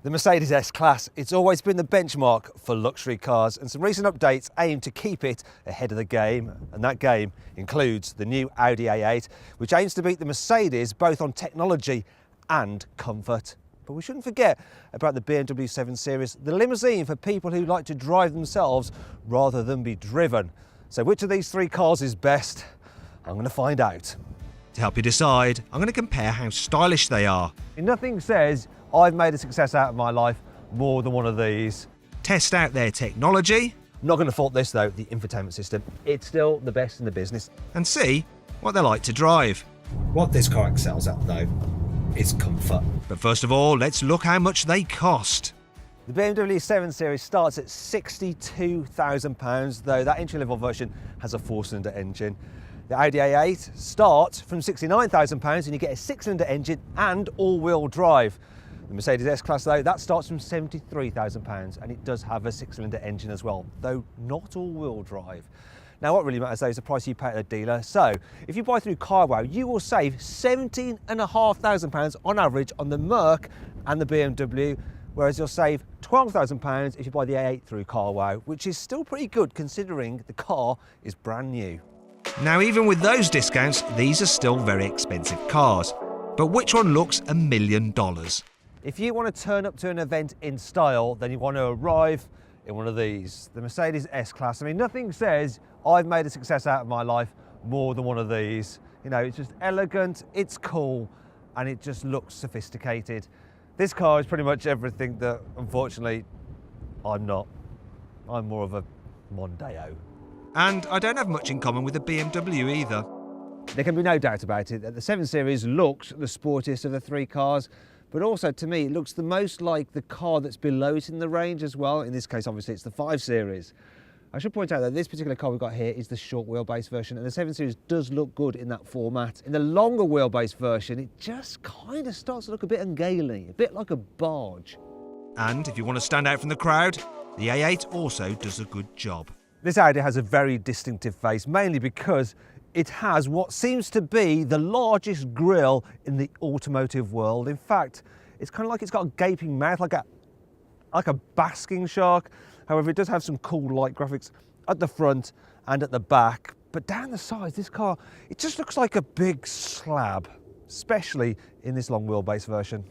The Mercedes S-Class, it's always been the benchmark for luxury cars, and some recent updates aim to keep it ahead of the game, and that game includes the new Audi A8, which aims to beat the Mercedes both on technology and comfort. But we shouldn't forget about the BMW 7 Series, the limousine for people who like to drive themselves rather than be driven. So which of these three cars is best? I'm going to find out. To help you decide, I'm going to compare how stylish they are. Nothing says I've made a success out of my life more than one of these. Test out their technology. I'm not going to fault this though, the infotainment system. It's still the best in the business. And see what they're like to drive. What this car excels at though is comfort. But first of all, let's look how much they cost. The BMW 7 Series starts at £62,000, though that entry-level version has a 4-cylinder engine. The Audi A8 starts from £69,000 and you get a 6-cylinder engine and all-wheel drive. The Mercedes S-Class though, that starts from £73,000 and it does have a 6-cylinder engine as well, though not all-wheel drive. Now what really matters though is the price you pay at the dealer. So if you buy through CarWow, you will save £17,500 on average on the Merc and the BMW, whereas you'll save £12,000 if you buy the A8 through CarWow, which is still pretty good considering the car is brand new. Now, even with those discounts, these are still very expensive cars. But which one looks $1 million? If you want to turn up to an event in style, then you want to arrive in one of these, the Mercedes S-Class. I mean, nothing says I've made a success out of my life more than one of these. You know, it's just elegant, it's cool, and it just looks sophisticated. This car is pretty much everything that, unfortunately, I'm not. I'm more of a Mondeo. And I don't have much in common with the BMW either. There can be no doubt about it that the 7 Series looks the sportiest of the three cars, but also to me it looks the most like the car that's below it in the range as well. In this case, obviously, it's the 5 Series. I should point out that this particular car we've got here is the short wheelbase version, and the 7 Series does look good in that format. In the longer wheelbase version, it just kind of starts to look a bit ungainly, a bit like a barge. And if you want to stand out from the crowd, the A8 also does a good job. This Audi has a very distinctive face, mainly because it has what seems to be the largest grille in the automotive world. In fact, it's kind of like it's got a gaping mouth, like a basking shark. However, it does have some cool light graphics at the front and at the back. But down the sides, this car, it just looks like a big slab, especially in this long wheelbase version.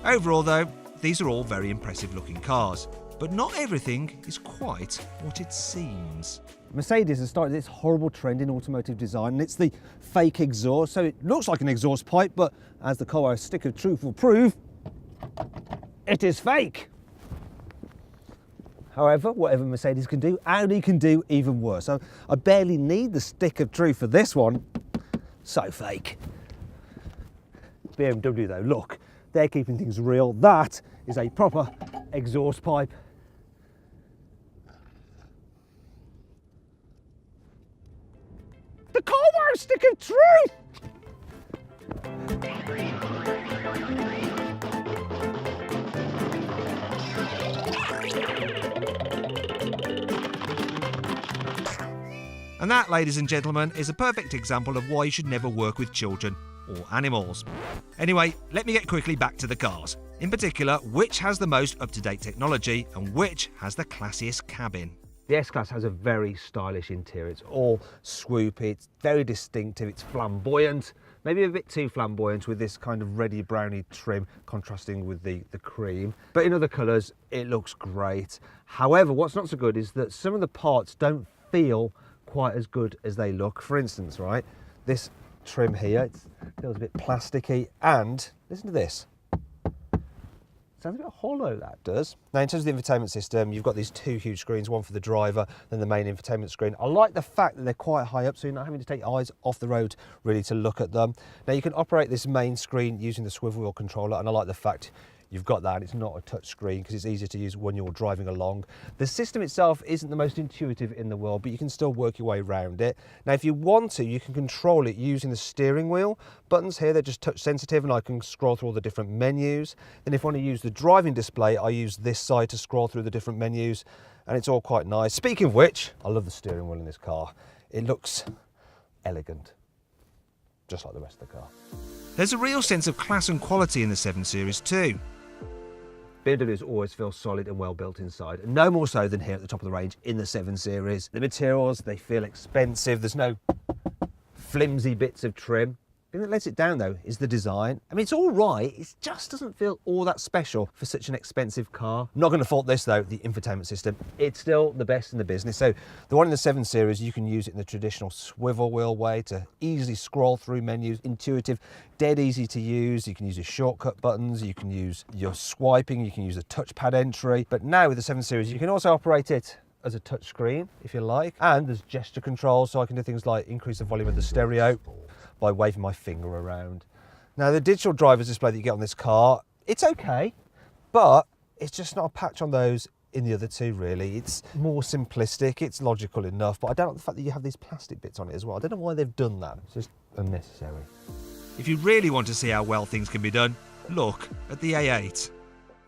Overall though, these are all very impressive looking cars. But not everything is quite what it seems. Mercedes has started this horrible trend in automotive design, and it's the fake exhaust. So it looks like an exhaust pipe, but as the CarWow stick of truth will prove, it is fake. However, whatever Mercedes can do, Audi can do even worse. So I barely need the stick of truth for this one. So fake. BMW though, look, they're keeping things real. That is a proper exhaust pipe. The CarWow stick of truth! And that, ladies and gentlemen, is a perfect example of why you should never work with children or animals. Anyway, let me get quickly back to the cars. In particular, which has the most up-to-date technology and which has the classiest cabin. The S-Class has a very stylish interior. It's all swoopy, it's very distinctive, it's flamboyant, maybe a bit too flamboyant with this kind of reddy browny trim contrasting with the cream. But in other colours, it looks great. However, what's not so good is that some of the parts don't feel quite as good as they look. For instance, right, this trim here, it feels a bit plasticky, and listen to this. Sounds a bit hollow, that does. Now, in terms of the infotainment system, you've got these two huge screens, one for the driver, then the main infotainment screen. I like the fact that they're quite high up, so you're not having to take your eyes off the road really to look at them. Now, you can operate this main screen using the swivel wheel controller, and I like the fact you've got that. It's not a touch screen because it's easier to use when you're driving along. The system itself isn't the most intuitive in the world, but you can still work your way around it. Now, if you want to, you can control it using the steering wheel. Buttons here, they're just touch sensitive, and I can scroll through all the different menus. Then if I want to use the driving display, I use this side to scroll through the different menus, and it's all quite nice. Speaking of which, I love the steering wheel in this car. It looks elegant, just like the rest of the car. There's a real sense of class and quality in the 7 Series too. BMWs always feel solid and well built inside, and no more so than here at the top of the range in the 7 Series. The materials, they feel expensive. There's no flimsy bits of trim. The thing that lets it down though is the design. I mean, it's all right, it just doesn't feel all that special for such an expensive car. Not going to fault this though, the infotainment system. It's still the best in the business. So the one in the 7 Series, you can use it in the traditional swivel wheel way to easily scroll through menus, intuitive, dead easy to use. You can use your shortcut buttons, you can use your swiping, you can use a touchpad entry. But now with the 7 Series, you can also operate it as a touch screen if you like, and there's gesture control, so I can do things like increase the volume of the stereo by waving my finger around. Now the digital driver's display that you get on this car, it's okay, but it's just not a patch on those in the other two really. It's more simplistic, it's logical enough, but I don't like the fact that you have these plastic bits on it as well. I don't know why they've done that, it's just unnecessary. If you really want to see how well things can be done, look at the A8.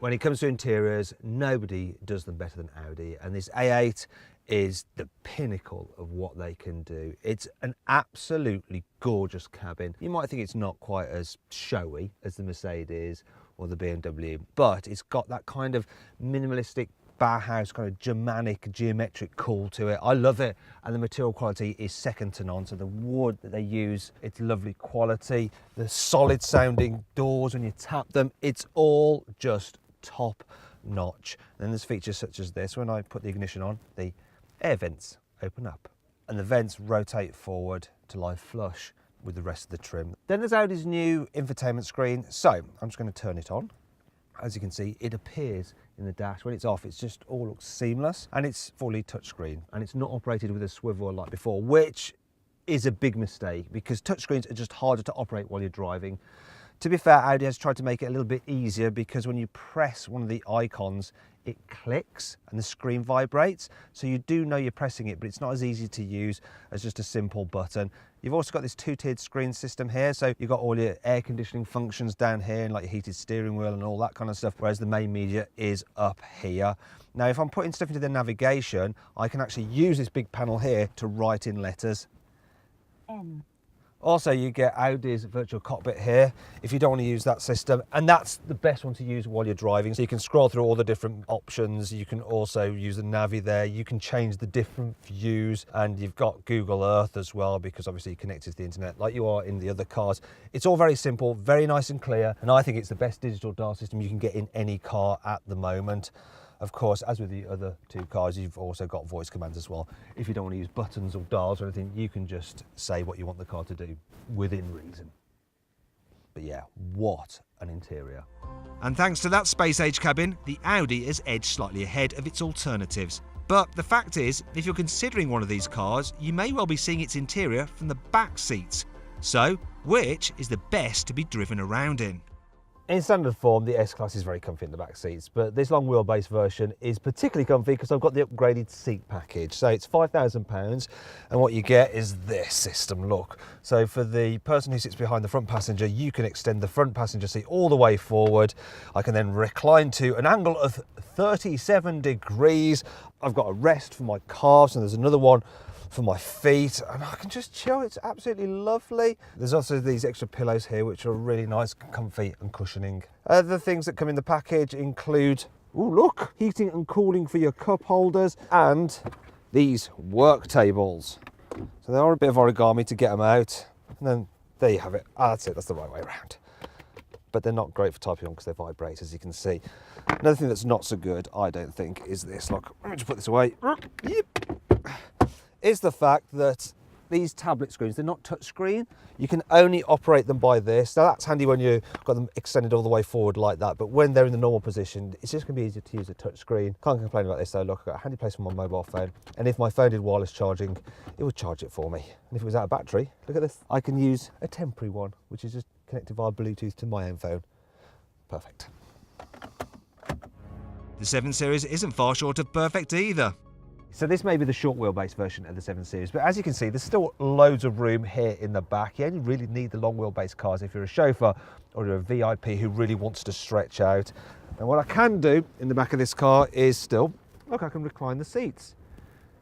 When it comes to interiors, nobody does them better than Audi, and this A8 is the pinnacle of what they can do. It's an absolutely gorgeous cabin. You might think it's not quite as showy as the Mercedes or the BMW, but it's got that kind of minimalistic Bauhaus kind of Germanic geometric cool to it. I love it, and the material quality is second to none. So the wood that they use, it's lovely quality. The solid sounding doors when you tap them, it's all just top notch. And then there's features such as this. When I put the ignition on, the air vents open up and the vents rotate forward to lie flush with the rest of the trim. Then there's Audi's new infotainment screen. So I'm just going to turn it on. As you can see, it appears in the dash. When it's off, it's just all looks seamless, and it's fully touchscreen, and it's not operated with a swivel like before, which is a big mistake because touchscreens are just harder to operate while you're driving. To be fair, Audi has tried to make it a little bit easier because when you press one of the icons, it clicks and the screen vibrates. So you do know you're pressing it, but it's not as easy to use as just a simple button. You've also got this two-tiered screen system here. So you've got all your air conditioning functions down here and like your heated steering wheel and all that kind of stuff, whereas the main media is up here. Now, if I'm putting stuff into the navigation, I can actually use this big panel here to write in letters. N. Also, you get Audi's virtual cockpit here if you don't want to use that system, and that's the best one to use while you're driving. So you can scroll through all the different options. You can also use the Navi there. You can change the different views, and you've got Google Earth as well because obviously you're connected to the internet like you are in the other cars. It's all very simple, very nice and clear, and I think it's the best digital dial system you can get in any car at the moment. Of course, as with the other two cars, you've also got voice commands as well. If you don't want to use buttons or dials or anything, you can just say what you want the car to do within reason. But yeah, what an interior. And thanks to that space-age cabin, the Audi has edged slightly ahead of its alternatives. But the fact is, if you're considering one of these cars, you may well be seeing its interior from the back seats. So, which is the best to be driven around in? In standard form, the S-Class is very comfy in the back seats, but this long wheelbase version is particularly comfy because I've got the upgraded seat package. So it's £5,000, and what you get is this system, look. So for the person who sits behind the front passenger, you can extend the front passenger seat all the way forward. I can then recline to an angle of 37 degrees. I've got a rest for my calves, and there's another one for my feet, and I can just chill. It's absolutely lovely. There's also these extra pillows here which are really nice, comfy and cushioning. Other things that come in the package include, oh look, heating and cooling for your cup holders and these work tables. So they are a bit of origami to get them out, and then there you have it. That's it, that's the right way around. But they're not great for typing on because they vibrate, as you can see. Another thing that's not so good, I don't think, is this. Look, let me just put this away. Is the fact that these tablet screens, they're not touch screen. You can only operate them by this. Now that's handy when you've got them extended all the way forward like that, but when they're in the normal position, it's just gonna be easier to use a touch screen. Can't complain about this though. Look, I've got a handy place for my mobile phone. And if my phone did wireless charging, it would charge it for me. And if it was out of battery, look at this. I can use a temporary one, which is just connected via Bluetooth to my own phone. Perfect. The 7 Series isn't far short of perfect either. So this may be the short wheelbase version of the 7 Series, but as you can see, there's still loads of room here in the back. You only really need the long wheelbase cars if you're a chauffeur or you're a VIP who really wants to stretch out. And what I can do in the back of this car is still, look, I can recline the seats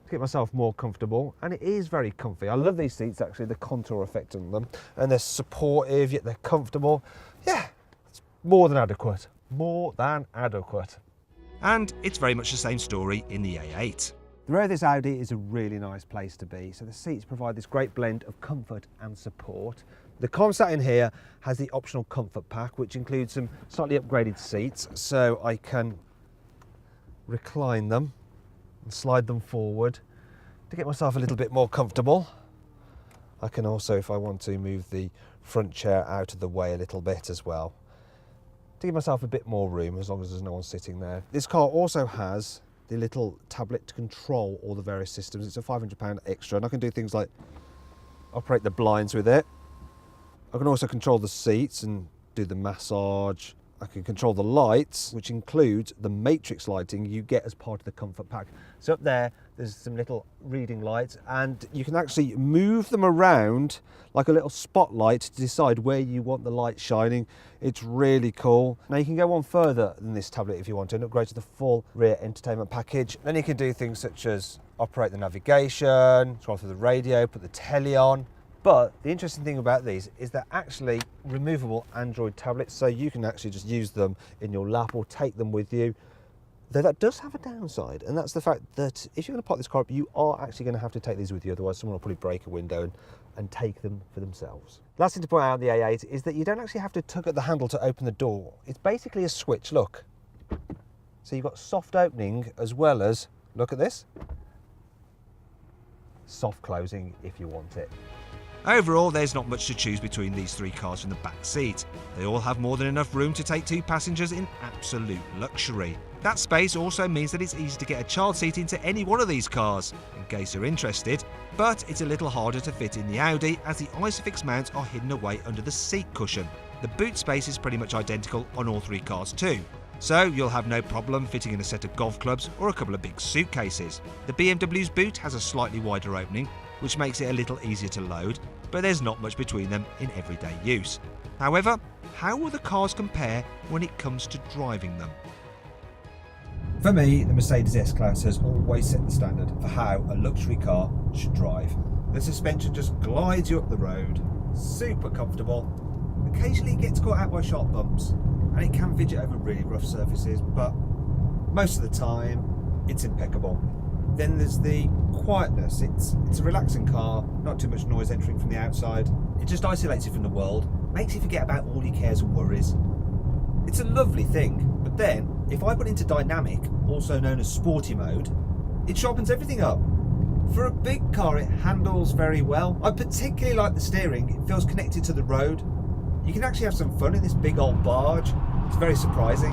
to get myself more comfortable, and it is very comfy. I love these seats actually, the contour effect on them, and they're supportive yet they're comfortable. Yeah, it's more than adequate. more than adequate. And it's very much the same story in the A8. The rear of this Audi is a really nice place to be. So the seats provide this great blend of comfort and support. The ComSat in here has the optional comfort pack, which includes some slightly upgraded seats. So I can recline them and slide them forward to get myself a little bit more comfortable. I can also, if I want to, move the front chair out of the way a little bit as well, to give myself a bit more room, as long as there's no one sitting there. This car also has the little tablet to control all the various systems. It's a £500 extra, and I can do things like operate the blinds with it. I can also control the seats and do the massage. I can control the lights, which includes the matrix lighting you get as part of the comfort pack. So up there's some little reading lights, and you can actually move them around like a little spotlight to decide where you want the light shining. It's really cool. Now you can go on further than this tablet if you want to and upgrade to the full rear entertainment package. Then you can do things such as operate the navigation, scroll through the radio, put the telly on. But the interesting thing about these is they're actually removable Android tablets, so you can actually just use them in your lap or take them with you. Though that does have a downside, and that's the fact that if you're going to park this car up, you are actually going to have to take these with you, otherwise someone will probably break a window and take them for themselves. Last thing to point out on the A8 is that you don't actually have to tug at the handle to open the door. It's basically a switch, look. So you've got soft opening as well as, look at this, soft closing if you want it. Overall, there's not much to choose between these three cars from the back seat. They all have more than enough room to take two passengers in absolute luxury. That space also means that it's easy to get a child seat into any one of these cars, in case you're interested, but it's a little harder to fit in the Audi as the Isofix mounts are hidden away under the seat cushion. The boot space is pretty much identical on all three cars too, so you'll have no problem fitting in a set of golf clubs or a couple of big suitcases. The BMW's boot has a slightly wider opening, which makes it a little easier to load, but there's not much between them in everyday use. However, how will the cars compare when it comes to driving them? For me, the Mercedes S-Class has always set the standard for how a luxury car should drive. The suspension just glides you up the road, super comfortable. Occasionally it gets caught out by sharp bumps, and it can fidget over really rough surfaces, but most of the time it's impeccable. Then there's the quietness. It's a relaxing car, not too much noise entering from the outside. It just isolates you from the world, makes you forget about all your cares and worries. It's a lovely thing, but then if I put into dynamic, also known as sporty mode, it sharpens everything up. For a big car, it handles very well. I particularly like the steering. It feels connected to the road. You can actually have some fun in this big old barge. It's very surprising.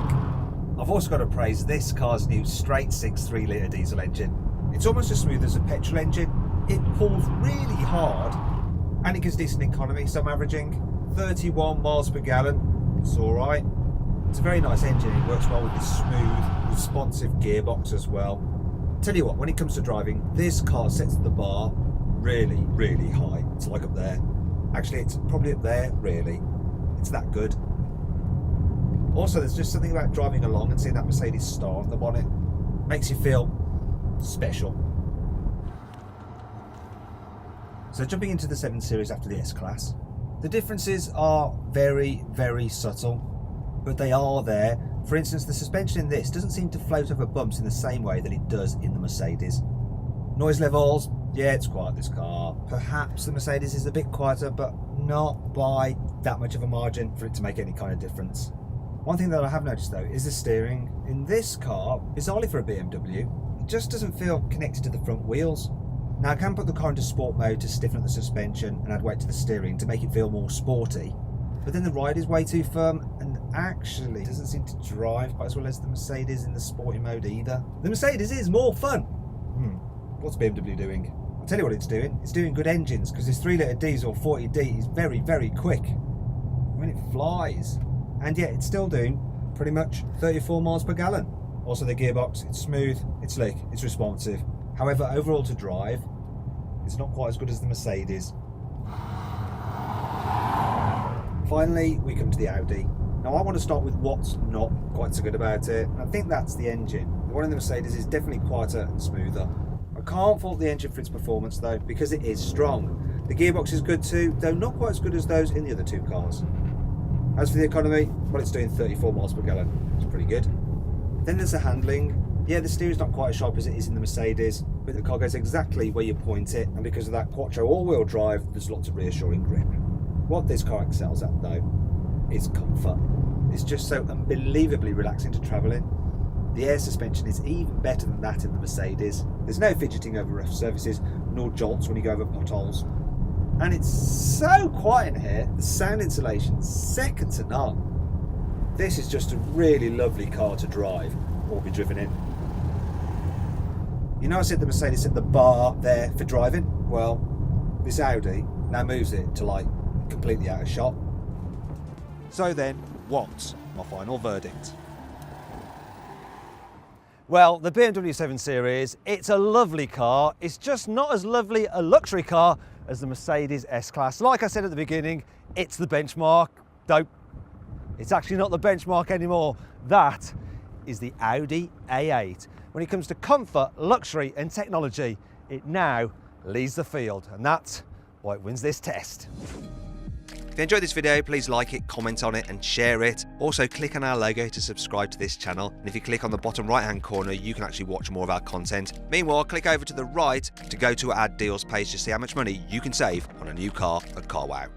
I've also got to praise this car's new straight 6 3-litre diesel engine. It's almost as smooth as a petrol engine. It pulls really hard and it gives decent economy, so I'm averaging 31 miles per gallon. It's alright. It's a very nice engine. It works well with this smooth, responsive gearbox as well. Tell you what, when it comes to driving, this car sets the bar really, really high. It's like up there. Actually, it's probably up there, really. It's that good. Also, there's just something about driving along and seeing that Mercedes star on the bonnet. Makes you feel special. So jumping into the 7 Series after the S-Class, the differences are very, very subtle, but they are there. For instance, the suspension in this doesn't seem to float over bumps in the same way that it does in the Mercedes. Noise levels, yeah, it's quiet, this car. Perhaps the Mercedes is a bit quieter, but not by that much of a margin for it to make any kind of difference. One thing that I have noticed though is the steering. In this car, bizarrely for a BMW, it just doesn't feel connected to the front wheels. Now I can put the car into sport mode to stiffen up the suspension and add weight to the steering to make it feel more sporty. But then the ride is way too firm and actually doesn't seem to drive quite as well as the Mercedes in the sporty mode either. The Mercedes is more fun. What's BMW doing? I'll tell you what it's doing. It's doing good engines, because this 3-litre diesel 40D is very, very quick. I mean, it flies. And yet it's still doing pretty much 34 miles per gallon. Also the gearbox, it's smooth, it's slick, it's responsive. However, overall to drive, it's not quite as good as the Mercedes. Finally, we come to the Audi. Now I want to start with what's not quite so good about it. I think that's the engine. The one in the Mercedes is definitely quieter and smoother. I can't fault the engine for its performance though, because it is strong. The gearbox is good too, though not quite as good as those in the other two cars. As for the economy, well, it's doing 34 miles per gallon. It's pretty good. Then there's the handling. Yeah, the steering's not quite as sharp as it is in the Mercedes, but the car goes exactly where you point it, and because of that Quattro all-wheel drive, there's lots of reassuring grip. What this car excels at, though, is comfort. It's just so unbelievably relaxing to travel in. The air suspension is even better than that in the Mercedes. There's no fidgeting over rough surfaces, nor jolts when you go over potholes. And it's so quiet in here, the sound insulation, second to none. This is just a really lovely car to drive or be driven in. You know, I said the Mercedes set the bar there for driving? Well, this Audi now moves it to like completely out of shot. So then, what's my final verdict? Well, the BMW 7 Series, it's a lovely car. It's just not as lovely a luxury car as the Mercedes S-Class. Like I said at the beginning, it's the benchmark. Don't. It's actually not the benchmark anymore. That is the Audi A8. When it comes to comfort, luxury and technology, it now leads the field, and that's why it wins this test. If you enjoyed this video, please like it, comment on it and share it. Also click on our logo to subscribe to this channel, and if you click on the bottom right hand corner you can actually watch more of our content. Meanwhile, click over to the right to go to our deals page to see how much money you can save on a new car at CarWow.